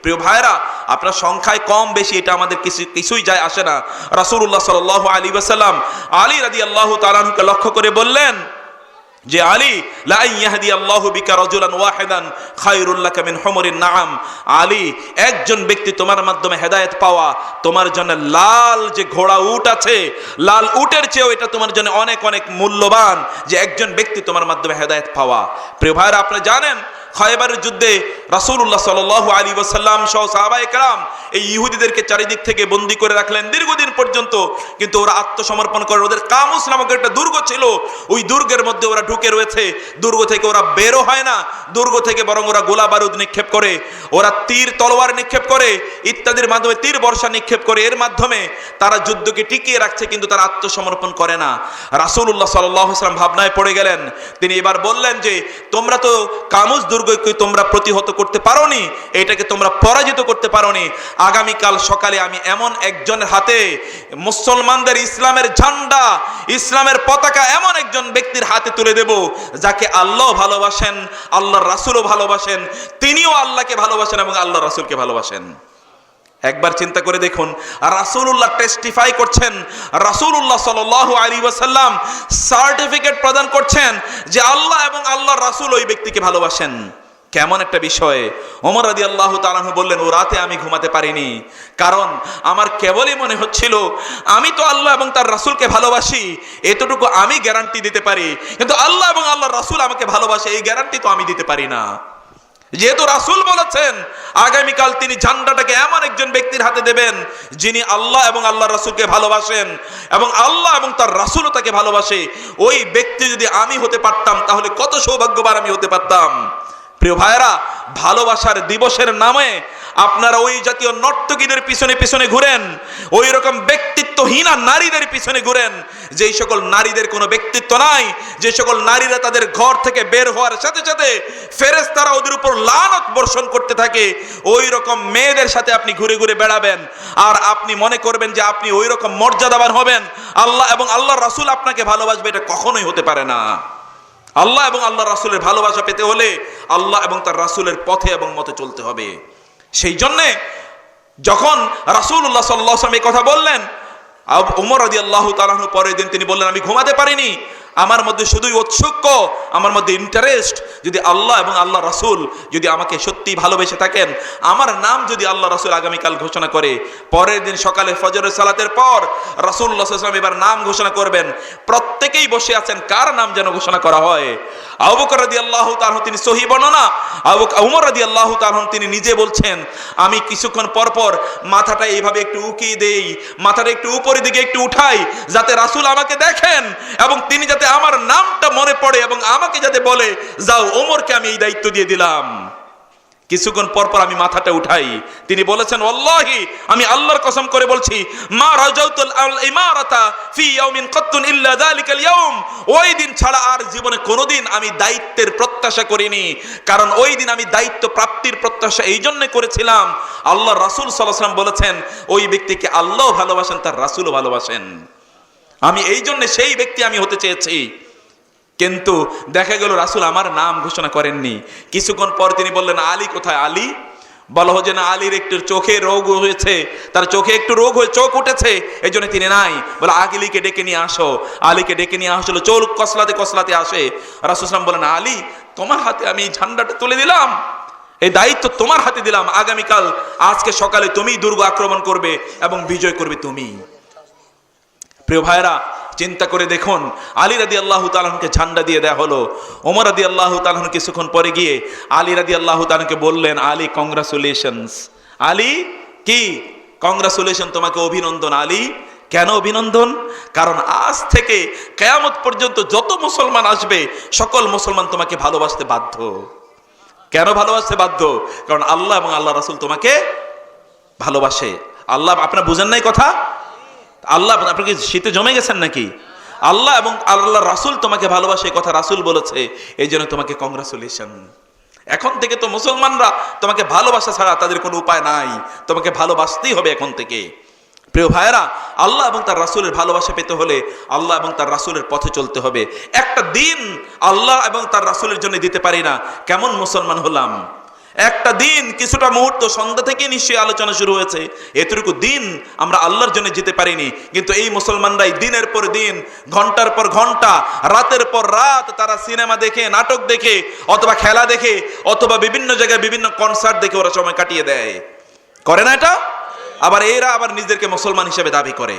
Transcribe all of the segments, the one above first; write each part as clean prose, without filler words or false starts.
প্রিয় ভাইরা, আপনার সংখ্যায় কম বেশি এটা আমাদের কিছুই যায় আসে না। রাসূলুল্লাহ সাল্লাল্লাহু আলাইহি ওয়াসাল্লাম আলী রাদিয়াল্লাহু তাআলা আনহুকে লক্ষ্য করে বললেন যে আলী, লা ইয়াহদি আল্লাহু বিকা রাজুলান ওয়াহিদান খায়রুল লাকা মিন হুমুরিন নাআম। আলী, একজন ব্যক্তি তোমার মাধ্যমে হেদায়েত পাওয়া তোমার জন্য লাল যে ঘোড়া উট আছে, লাল উটের চেয়েও এটা তোমার জন্য অনেক অনেক মূল্যবান যে একজন ব্যক্তি তোমার মাধ্যমে হেদায়েত পাওয়া। প্রিয় ভাইরা, আপনারা জানেন খয়বারের যুদ্ধে রাসূলুল্লাহ সাল্লাল্লাহু আলাইহি ওয়াসাল্লাম সহ সাহাবায়ে কেরাম এই ইহুদিদেরকে চারিদিক থেকে বন্দী করে রাখলেন দীর্ঘদিন পর্যন্ত, কিন্তু ওরা আত্মসমর্পণ করে। ওদের কামুস নামক একটা দুর্গ ছিল, ওই দুর্গের মধ্যে ওরা ঢুকে রয়েছে। দুর্গ থেকে ওরা বেরো হয় না, দুর্গ থেকে বরং ওরা গোলা বারুদ নিক্ষেপ করে, ওরা তীর তলোয়ার নিক্ষেপ করে ইত্যাদির মাধ্যমে তীর বর্ষা নিক্ষেপ করে, এর মাধ্যমে তারা যুদ্ধকে টিকিয়ে রাখছে, কিন্তু তারা আত্মসমর্পণ করে না। রাসূলুল্লাহ সাল্লাল্লাহু আলাইহি ওয়াসাল্লাম ভাবনায় পড়ে গেলেন। তিনি এবার বললেন যে তোমরা তো কামুস দুর্গকে তোমরা প্রতিহত করতে পারোনি, এটাকে তোমরা পরাজিত করতে পারোনি। আগামীকাল সকালে আমি এমন একজনের হাতে মুসলমানদের ইসলামের ঝান্ডা, ইসলামের পতাকা এমন একজন ব্যক্তির হাতে তুলে দেব যাকে আল্লাহ ভালোবাসেন, আল্লাহর রাসূলও ভালোবাসেন, তিনিও আল্লাহকে ভালোবাসেন এবং আল্লাহর রাসূলকে ভালোবাসেন। একবার চিন্তা করে দেখুন, রাসূলুল্লাহ টেস্টিফাই করছেন, রাসূলুল্লাহ সাল্লাল্লাহু আলাইহি ওয়াসাল্লাম সার্টিফিকেট প্রদান করছেন যে আল্লাহ এবং আল্লাহর রাসূল ওই ব্যক্তিকে ভালোবাসেন। কেমন একটা বিষয়। ওমর রাদিয়াল্লাহু তাআলা আনহু বললেন, ও রাতে আমি ঘুমাতে পারিনি, কারণ আমার কেবলই মনে হচ্ছিল আমি তো আল্লাহ এবং তার রাসূলকে ভালোবাসি, এতটুকু আমি গ্যারান্টি দিতে পারি, কিন্তু আল্লাহ এবং আল্লাহর রাসূল আমাকে ভালোবাসে এই গ্যারান্টি তো আমি দিতে পারি না। যেহেতু রাসূল বলেছেন আগামীকাল তিনি ঝান্ডাটাকে এমন একজন ব্যক্তির হাতে দেবেন যিনি আল্লাহ এবং আল্লাহর রাসূলকে ভালোবাসেন এবং আল্লাহ এবং তার রাসূলও তাকে ভালোবাসে, ওই ব্যক্তি যদি আমি হতে পারতাম তাহলে কত সৌভাগ্যবান আমি হতে পারতাম। প্রিয় ভাইরা, ভালোবাসার দিবসের নামে আপনারা ওই জাতীয় নর্তকীদের পিছনে পিছনে ঘুরেন, ওই রকম ব্যক্তিত্বহীন নারীদের পিছনে ঘুরেন, যেই সকল নারীদের কোনো ব্যক্তিত্ব নাই, যে সকল নারীরা তাদের ঘর থেকে বের হওয়ার সাথে সাথে ফেরেশতারা ওদের উপর লানত বর্ষণ করতে থাকে, ওই রকম মেয়েদের সাথে আপনি ঘুরে ঘুরে বেড়াবেন আর আপনি মনে করবেন যে আপনি ওই রকম মর্যাদাবান হবেন, আল্লাহ এবং আল্লাহর রাসূল আপনাকে ভালোবাসবে, এটা কখনোই হতে পারে না। আল্লাহ এবং আল্লাহর রাসূলের ভালোবাসা পেতে হলে আল্লাহ এবং তার রাসূলের পথে এবং মতে চলতে হবে। সেই জন্যে যখন রাসূলুল্লাহ সাল্লাল্লাহু আলাইহি ওয়াসাল্লাম এই কথা বললেন, ওমর রাদিয়াল্লাহু তাআলা আনহু পরের দিন তিনি বললেন, আমি ঘুমাতে পারিনি, আমার মধ্যে শুধুই ঔৎসুক্য, আমার মধ্যে ইন্টারেস্ট, যদি আল্লাহ এবং আল্লাহ রাসূল যদি আমাকে সত্যি ভালোবেসে থাকেন, আমার নাম যদি আল্লাহ রাসূল আগামীকাল ঘোষণা করে, পরের দিন সকালে ফজরের সালাতের পর রাসূলুল্লাহ সাল্লাল্লাহু আলাইহি ওয়াসাল্লাম এবার নাম ঘোষণা করবেন। প্রত্যেকেই বসে আছেন, কার নাম যেন ঘোষণা করা হয়। আবু বকর রাদিয়াল্লাহু তাআলা তিনি সহিহ বর্ণনা, ওমর রাদিয়াল্লাহু তাআলা তিনি নিজে বলছেন, আমি কিছুক্ষণ পর পর মাথাটা এইভাবে একটু উকিয়ে দেই, মাথাটা একটু উপরের দিকে একটু উঠাই, যাতে রাসূল আমাকে দেখেন এবং তিনি যাতে আমার নামটা মনে পড়ে এবং আমাকে যাতে বলে, যাও ওমরকে আমি এই দায়িত্ব দিয়ে দিলাম। কিছুক্ষণ পর পর আমি মাথাটা উঠাই। তিনি বলেছেন, ওয়াল্লাহি, আমি আল্লাহর কসম করে বলছি, মা রাজাউতুল ইমারাতা ফি ইয়াউমিন কাত্তুন ইল্লা যালিকাল ইয়াউম, ওই দিন ছাড়া আর জীবনে কোনোদিন আমি দায়িত্বের প্রত্যাশা করিনি, কারণ ওই দিন আমি দায়িত্ব প্রাপ্তির প্রত্যাশা এই জন্য করেছিলাম, আল্লাহর রাসূল সাল্লাল্লাহু আলাইহি ওয়াসাল্লাম বলেছেন ওই ব্যক্তিকে আল্লাহ ভালোবাসেন, তার রাসূলও ভালোবাসেন, আমি এই জন্য সেই ব্যক্তি আমি হতে চেয়েছি। কিন্তু দেখা গেল রাসূল আমার নাম ঘোষণা করেননি। কিছুক্ষণ পর তিনি বললেন, আলী কোথায়? আলী বলা হচ্ছে না, আলীর একটু চোখে রোগ হয়েছে, তার চোখে একটু রোগ হয়ে চোখ উঠেছে, এই জন্য তিনি নাই। বলে আলীকে ডেকে নিয়ে আসো। আলীকে ডেকে নিয়ে আসলো, চোখ কসলাতে কসলাতে আসে। রাসূল সাল্লাল্লাহু আলাইহি ওয়াসাল্লাম বলেন, আলী, তোমার হাতে আমি ঝান্ডাটা তুলে দিলাম, এই দায়িত্ব তোমার হাতে দিলাম, আগামীকাল আজকে সকালে তুমি দুর্গ আক্রমণ করবে এবং বিজয় করবে তুমি। প্রিয় ভাইরা, চিন্তা করে দেখুন, আলী রাদিয়াল্লাহু তাআলা আনহুকে ঝান্ডা দিয়ে দেয়া হলো। ওমর রাদিয়াল্লাহু তাআলা আনহু কিছুক্ষণ পরে গিয়ে আলী রাদিয়াল্লাহু তাআলা আনহুকে বললেন, আলী কংগ্রাচুলেশনস। আলী কি কংগ্রাচুলেশন, তোমাকে অভিনন্দন। আলী কেন অভিনন্দন? কারণ আজ থেকে কিয়ামত পর্যন্ত যত মুসলমান আসবে সকল মুসলমান তোমাকে ভালোবাসতে বাধ্য। কেন ভালোবাসতে বাধ্য? কারণ আল্লাহ এবং আল্লাহ রাসূল তোমাকে ভালোবাসে। আল্লাহ, আপনারা বুঝেন নাই কথা? আল্লাহ, আপনি কি শীতে জমে গেছেন নাকি? আল্লাহ এবং আল্লাহ রাসূল তোমাকে ভালোবাসে, কথা রাসূল বলেছে, এই জন্য তোমাকে কংগ্রাচুলেশন। এখন থেকে তো মুসলমানরা তোমাকে ভালোবাসা ছাড়া তাদের কোনো উপায় নাই, তোমাকে ভালোবাসতেই হবে এখন থেকে। প্রিয় ভাইয়েরা, আল্লাহ এবং তার রাসূলের ভালোবাসা পেতে হলে আল্লাহ এবং তার রাসূলের পথে চলতে হবে। একটা দিন আল্লাহ এবং তার রাসূলের জন্য দিতে পারি না, কেমন মুসলমান হলাম? একটা দিন, কিছুটা মুহূর্ত, সন্ধ্যা থেকে নিশ্চয়ই আলোচনা শুরু হয়েছে, এতটুকু দিন আমরা আল্লাহর জন্য যেতে পারিনি। কিন্তু এই মুসলমানরাই দিনের পর দিন, ঘন্টার পর ঘন্টা, রাতের পর রাত তারা সিনেমা দেখে, নাটক দেখে, অথবা খেলা দেখে, অথবা বিভিন্ন জায়গায় বিভিন্ন কনসার্ট দেখে ওরা সময় কাটিয়ে দেয়। করে না এটা? আবার এরা আবার নিজেদেরকে মুসলমান হিসেবে দাবি করে।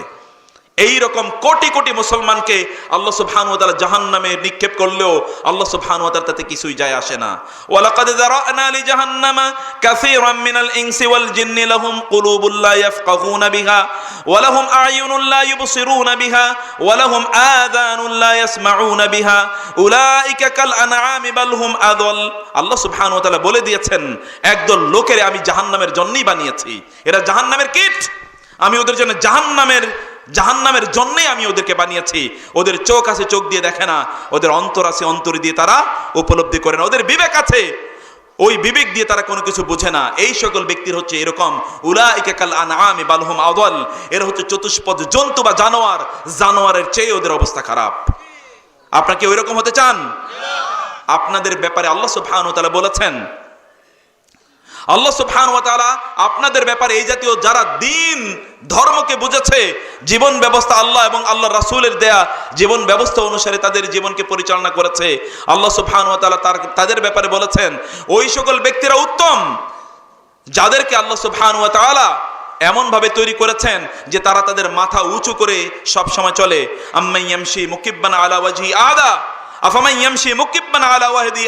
এই রকম কোটি কোটি মুসলমানকে আল্লাহ সুবহানাহু ওয়া তাআলা জাহান্নামে নিক্ষেপ করলেও আল্লাহ সুবহানাহু ওয়া তাআলা তাতে কিছুই যায় আসে না। ওয়ালাকাদ যারানা লি জাহান্নামা কাসীরাম মিনাল ইনসি ওয়াল জিন্নি লাহুম কুলুবুল লা ইয়াফকাহুনা বিহা ওয়া লাহুম আ'য়ুনুন লা ইউবসিরুনা বিহা ওয়া লাহুম আযানুন লা ইয়াসমাউনা বিহা উলাইকা কাল আনআমি বাল হুম আযাল। আল্লাহ সুবহানাহু ওয়া তাআলা বলে দিয়েছেন, একদল লোকের আমি জাহান্নামের জন্যই বানিয়েছি। এরা জাহান্নামের কীট, আমি ওদের জন্য জাহান্নামের জন্যই আমি ওদেরকে বানিয়েছি। ওদের চোখ আছে, চোখ দিয়ে দেখে না, ওদের অন্তর আছে, অন্তর দিয়ে তারা উপলব্ধি করে না, ওদের বিবেক আছে, ওই বিবেক দিয়ে তারা কোনো কিছু বোঝে না। এই সকল ব্যক্তির হচ্ছে এরকম, উলাইকা কাল আনআমি বাল হুম আযাল, এরা হচ্ছে চতুষ্পদ জন্তু বা জানোয়ারের চেয়ে ওদের অবস্থা খারাপ। আপনারা কি ওইরকম হতে চান? আপনাদের ব্যাপারে আল্লাহ সুবহানাহু ওয়া তাআলা বলেছেন, আল্লাহ সুবহানাহু ওয়া তাআলা আপনাদের ব্যাপারে এই জাতীয় যারা দিন ধর্মকে বুঝেছে, জীবন ব্যবস্থা আল্লাহ এবং আল্লাহ রাসূলের দেয়া জীবন ব্যবস্থা অনুসারে তাদের জীবনকে পরিচালনা করেছে, আল্লাহ সুবহানাহু ওয়া তাআলা তাদের ব্যাপারে বলেছেন ওই সকল ব্যক্তিরা উত্তম যাদেরকে আল্লাহ সুবহানাহু ওয়া তাআলা এমন ভাবে তৈরি করেছেন যে তারা তাদের মাথা উঁচু করে সব সময় চলে। আম্মান ইয়ামশি মুকিব্বান আলা ওয়াজহি আদা আফামান ইয়ামশি মুকিব্বান আলা ওয়াহদি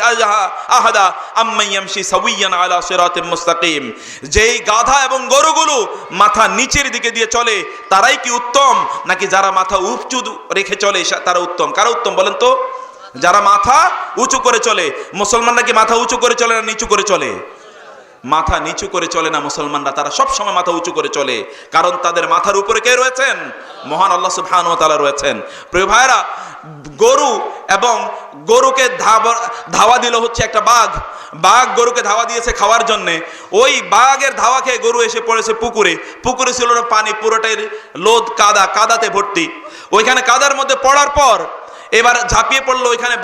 আহাদা আম্মান ইয়ামশি সাওয়িয়ান আলা সিরাতিম মুস্তাকিম। যেই গাধা এবং গরুগুলো মাথা নিচের দিকে দিয়ে চলে তারাই কি উত্তম, নাকি যারা মাথা উঁচু রেখে চলে তারা উত্তম? কারা উত্তম বলেন তো? যারা মাথা উঁচু করে চলে। মুসলমানরা কি মাথা উঁচু করে চলে না নিচু করে চলে? মাথা নিচু করে চলে না মুসলমানরা, তারা সব সময় মাথা উঁচু করে চলে। কারণ তাদের মাথার উপরে কে রয়েছেন? মহান আল্লাহ সুবহানাহু ওয়া তাআলা রয়েছেন। প্রিয় ভাইরা, গরু এবং গরুকে ধাওয়া দিল হচ্ছে একটা বাঘ গরুকে ধাওয়া দিয়েছে খাওয়ার জন্য। ওই বাঘের ধাওয়া খেয়ে গরু এসে পড়েছে পুকুরে ছিল না পানি, পুরোটাই লোদ কাদাতে ভর্তি। ওইখানে কাদার মধ্যে পড়ার পর এবার ঝাঁপিয়ে পড়লো ওইখানে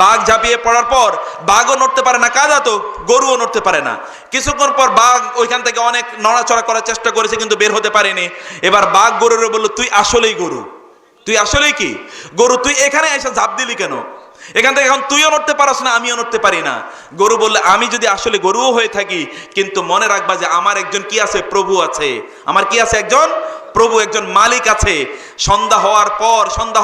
বাঘ ঝাঁপিয়ে পড়ার পর বাঘও নড়তে পারে না, কাদা তো, গরুও নড়তে পারে না। কিছুক্ষণ পর বাঘ ওইখান থেকে অনেক নড়াচড়া করার চেষ্টা করেছে কিন্তু বের হতে পারেনি। এবার বাঘ গরুরে বললো, তুই আসলেই গরু, তুই আসলেই কি গরু, তুই এখানে এসে ঝাঁপ দিলি কেন? এখান থেকে এখন তুইও নড়তে পারস না, আমিও নড়তে পারি না। গরু বললে, আমি যদি আসলে গরুও হয়ে থাকি, কিন্তু মনে রাখবা যে আমার একজন কি আছে? প্রভু আছে। আমার কি আছে? একজন প্রভু, একজন মালিক আছে। সন্ধ্যা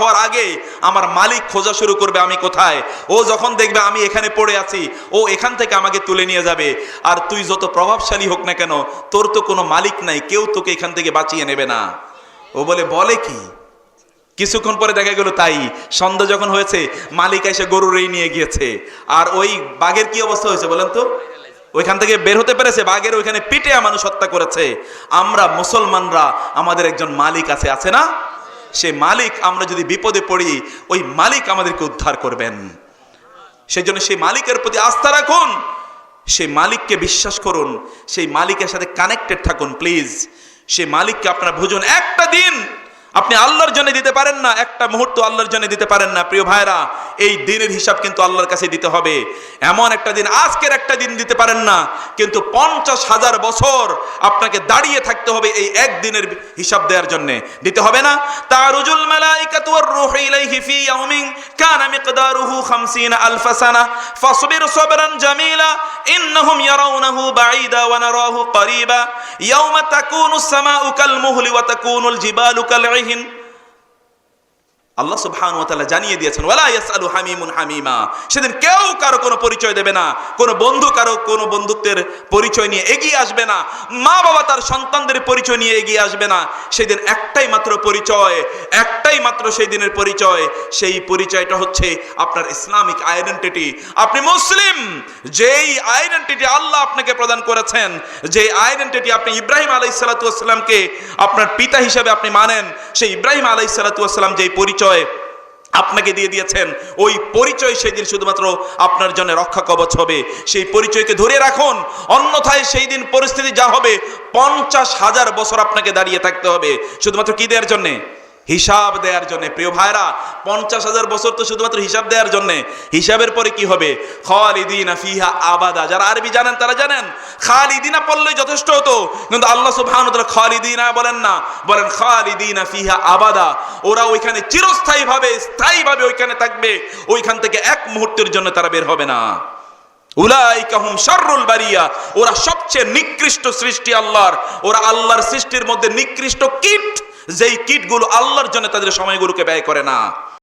হওয়ার আগে আমার মালিক খোঁজা শুরু করবে আমি কোথায়। ও যখন দেখবে আমি এখানে পড়ে আছি, ও এখান থেকে আমাকে তুলে নিয়ে যাবে। আর তুই যত প্রভাবশালী হোক না কেন, তোর তো কোনো মালিক নাই, কেউ তোকে এখান থেকে বাঁচিয়ে নেবে না। ও বলে কি? কিছুক্ষণ পরে দেখা গেল তাই সন্ধ্যা যখন হয়েছে মালিক এসে গরুরেই নিয়ে গিয়েছে। আর ওই বাঘের কি অবস্থা হয়েছে বলেন তো? ওইখান থেকে বের হতে পেরেছে, বাঘের ওইখানে পিটে মানুষ হত্যা করেছে। আমরা মুসলমানরা আমাদের একজন মালিক আছে না? সে মালিক, আমরা যদি বিপদে পড়ি ওই মালিক আমাদেরকে উদ্ধার করবেন। সেই জন্য সেই মালিকের প্রতি আস্থা রাখুন, সেই মালিককে বিশ্বাস করুন, সেই মালিকের সাথে কানেক্টেড থাকুন প্লিজ। সেই মালিককে আপনারা বুঝুন। একটা দিন আপনি আল্লাহর জন্য দিতে পারেন না, একটা মুহূর্ত আল্লাহর জন্য দিতে পারেন না। প্রিয় ভাইরা, এই দিনের হিসাব কিন্তু আল্লাহর কাছে দিতে হবে। এমন একটা দিন, আজকের একটা দিন দিতে পারেন না, কিন্তু 50,000 বছর আপনাকে দাঁড়িয়ে থাকতে হবে এই একদিনের হিসাব দেওয়ার জন্য। দিতে হবে না? তারুজুল মালাইকাতু ওয়ার রূহু ইলাইহি ফি ইয়াউমিন কানা মিকদারুহু 50 আলফ সানা ফাসবির সাবরান জামিলা ইন্নাহুম ইয়ারাউনাহু বাঈদা ওয়া নারাহু করিবা ইয়াওমা তাকুনুস সামাউ কাল মুহলি ওয়া তাকুনুল জিবালু কাল আল্লাহ সুবহানাহু ওয়া তাআলা জানিয়ে দিয়েছেন, ওয়ালা ইয়াসআলু হামিমুন হামিমা। সেদিন কেউ কারো কোনো পরিচয় দেবে না, কোনো বন্ধু কারো কোনো বন্ধুত্বের পরিচয় নিয়ে এগিয়ে আসবে না, মা বাবা তার সন্তানদের পরিচয় নিয়ে এগিয়ে আসবে না। সেদিন একটাই মাত্র পরিচয়, একটাই মাত্র সেই দিনের পরিচয়। সেই পরিচয়টা হচ্ছে আপনার ইসলামিক আইডেন্টিটি। আপনি মুসলিম, যেই আইডেন্টিটি আল্লাহ আপনাকে প্রদান করেছেন, যে আইডেন্টিটি আপনি ইব্রাহিম আলাইহিস সালাতু ওয়াস সালামকে আপনার পিতা হিসেবে আপনি মানেন, সেই ইব্রাহিম আলাইহিস সালাতু ওয়াস সালাম যেই পরিচয় আপনাকে দিয়ে দিয়েছেন, ওই পরিচয় সেই দিন শুধুমাত্র আপনার জন্য রক্ষা কবচ হবে। সেই পরিচয়কে ধরে রাখুন, অন্যথায় সেই দিন পরিস্থিতি যা হবে 50,000 বছর আপনাকে দাঁড়িয়ে থাকতে হবে। শুধুমাত্র কি দেওয়ার জন্যে? হিসাব দেওয়ার জন্য। প্রিয় ভাইরা, 50,000 বছর তো শুধুমাত্র হিসাব দেওয়ার জন্য। হিসাবের পরে কি হবে? খালিদিনা ফিহা আবাদা। যারা আরবি জানেন তারা জানেন খালিদিনা পড়লেই যথেষ্ট হতো, কিন্তু আল্লাহ সুবহানাহু ওয়া তাআলা খালিদিনা বলেন না, বলেন খালিদিনা ফিহা আবাদা। ওরা ওইখানে চিরস্থায়ীভাবে, স্থায়ীভাবে ওইখানে থাকবে, ওইখান থেকে এক মুহূর্তের জন্য তারা বের হবে না। উলাইকা হুম শাররুল বারিয়া। ওরা সবচেয়ে নিকৃষ্ট সৃষ্টি আল্লাহর। ওরা আল্লাহর সৃষ্টির মধ্যে নিকৃষ্ট কীট, যেই কীটগুলো আল্লাহর জন্য তাদের সময়গুলোকে ব্যয় করে না।